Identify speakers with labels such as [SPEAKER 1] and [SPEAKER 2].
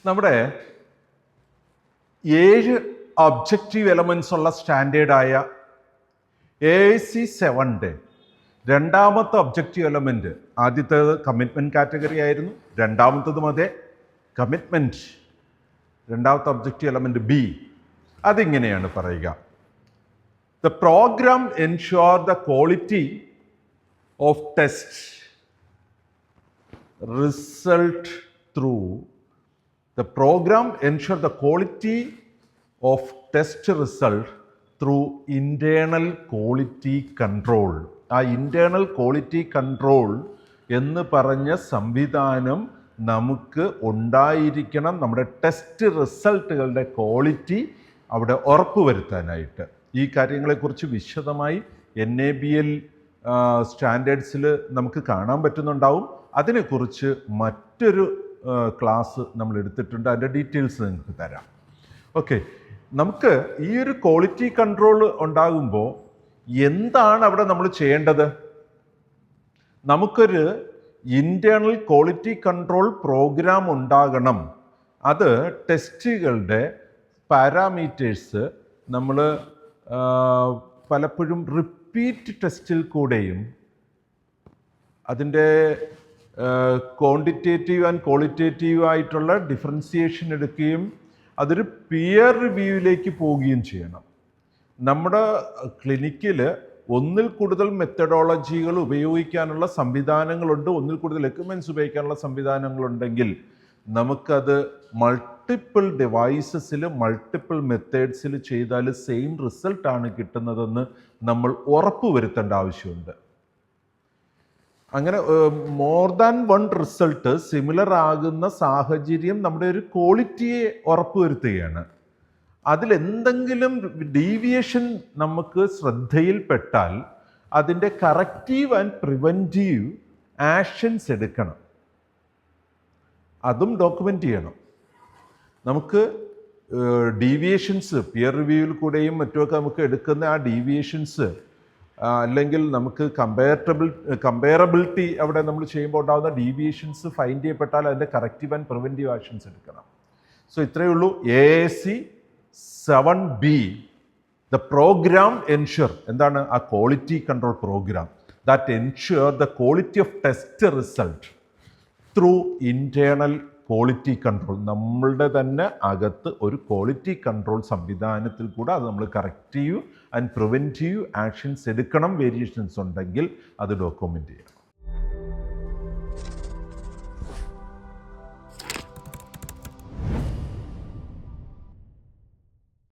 [SPEAKER 1] നമ്മുടെ 7 objective elements ഉള്ള സ്റ്റാൻഡേർഡായ AIC7ൻ്റെ രണ്ടാമത്തെ ഒബ്ജക്റ്റീവ് എലമെൻറ്റ്, ആദ്യത്തേത് കമ്മിറ്റ്മെൻറ്റ് കാറ്റഗറി ആയിരുന്നു, രണ്ടാമത്തതും അതേ കമ്മിറ്റ്മെൻറ്റ്. രണ്ടാമത്തെ ഒബ്ജക്റ്റീവ് എലമെൻറ്റ് B, അതിങ്ങനെയാണ് പറയുക: The program ensure the quality of test result through the program ensure the quality of test result through internal quality control. ആ internal quality control എന്ന് പറഞ്ഞ സംവിധാനം നമുക്ക് ഉണ്ടായിരിക്കണം, നമ്മുടെ ടെസ്റ്റ് റിസൾട്ടുകളുടെ ക്വാളിറ്റി അവിടെ ഉറപ്പുവരുത്താനായിട്ട്. ഈ കാര്യങ്ങളെക്കുറിച്ച് വിശദമായി NABL സ്റ്റാൻഡേർഡ്സിൽ നമുക്ക് കാണാൻ പറ്റുന്നുണ്ടാവും. അതിനെക്കുറിച്ച് മറ്റൊരു ക്ലാസ് നമ്മൾ എടുത്തിട്ടുണ്ട്, അതിൻ്റെ ഡീറ്റെയിൽസ് നിങ്ങൾക്ക് തരാം. ഓക്കെ, നമുക്ക് ഈ ഒരു ക്വാളിറ്റി കൺട്രോൾ ഉണ്ടാകുമ്പോൾ എന്താണ് അവിടെ നമ്മൾ ചെയ്യേണ്ടത്? നമുക്കൊരു ഇൻറ്റേർണൽ ക്വാളിറ്റി കൺട്രോൾ പ്രോഗ്രാം ഉണ്ടാകണം. അത് ടെസ്റ്റുകളുടെ പാരാമീറ്റേഴ്സ് നമ്മൾ പലപ്പോഴും റിപ്പീറ്റ് ടെസ്റ്റിൽ കൂടെയും അതിൻ്റെ ക്വാണ്ടിറ്റേറ്റീവ് ആൻഡ് ക്വാളിറ്റേറ്റീവ് ആയിട്ടുള്ള ഡിഫറൻസിയേഷൻ എടുക്കുകയും അതൊരു പിയർ റിവ്യൂവിലേക്ക് പോവുകയും ചെയ്യണം. നമ്മുടെ ക്ലിനിക്കിൽ ഒന്നിൽ കൂടുതൽ മെത്തഡോളജികൾ ഉപയോഗിക്കാനുള്ള സംവിധാനങ്ങളുണ്ട്, ഒന്നിൽ കൂടുതൽ എക്യുപ്മെൻറ്റ്സ് ഉപയോഗിക്കാനുള്ള സംവിധാനങ്ങളുണ്ടെങ്കിൽ നമുക്കത് മൾട്ടിപ്പിൾ ഡിവൈസസിൽ മൾട്ടിപ്പിൾ മെത്തേഡ്സിൽ ചെയ്താൽ സെയിം റിസൾട്ടാണ് കിട്ടുന്നതെന്ന് നമ്മൾ ഉറപ്പ് വരുത്തേണ്ട ആവശ്യമുണ്ട്. അങ്ങനെ more than one result similar ആകുന്ന സാഹചര്യം നമ്മുടെ ഒരു ക്വാളിറ്റിയെ ഉറപ്പുവരുത്തുകയാണ്. അതിലെന്തെങ്കിലും ഡീവിയേഷൻ നമുക്ക് ശ്രദ്ധയിൽപ്പെട്ടാൽ അതിൻ്റെ കറക്റ്റീവ് ആൻഡ് പ്രിവെൻറ്റീവ് ആക്ഷൻസ് എടുക്കണം, അതും ഡോക്യുമെൻ്റ് ചെയ്യണം. നമുക്ക് ഡീവിയേഷൻസ് പിയർ റിവ്യൂവിൽ കൂടെയും മറ്റുമൊക്കെ നമുക്ക് എടുക്കുന്ന ആ ഡീവിയേഷൻസ് അല്ലെങ്കിൽ നമുക്ക് കമ്പയറബിലിറ്റി അവിടെ നമ്മൾ ചെയ്യുമ്പോൾ ഉണ്ടാകുന്ന ഡീവിയേഷൻസ് ഫൈൻഡ് ചെയ്യപ്പെട്ടാൽ അതിൻ്റെ കറക്റ്റീവ് ആൻഡ് പ്രിവെൻറ്റീവ് ആക്ഷൻസ് എടുക്കണം. സോ ഇത്രയേ ഉള്ളൂ. AIC7B, ദ പ്രോഗ്രാം എൻഷുർ, എന്താണ് ആ quality control programme that ensure the quality of test result through internal quality control. നമ്മളുടെ തന്നെ അകത്ത് ഒരു ക്വാളിറ്റി കൺട്രോൾ സംവിധാനത്തിൽ കൂടെ അത് നമ്മൾ കറക്റ്റീവ് ആൻഡ് പ്രിവെൻറ്റീവ് ആക്ഷൻസ് എടുക്കണം. വേരിയേഷൻസ് ഉണ്ടെങ്കിൽ അത് ഡോക്യുമെൻ്റ് ചെയ്യണം.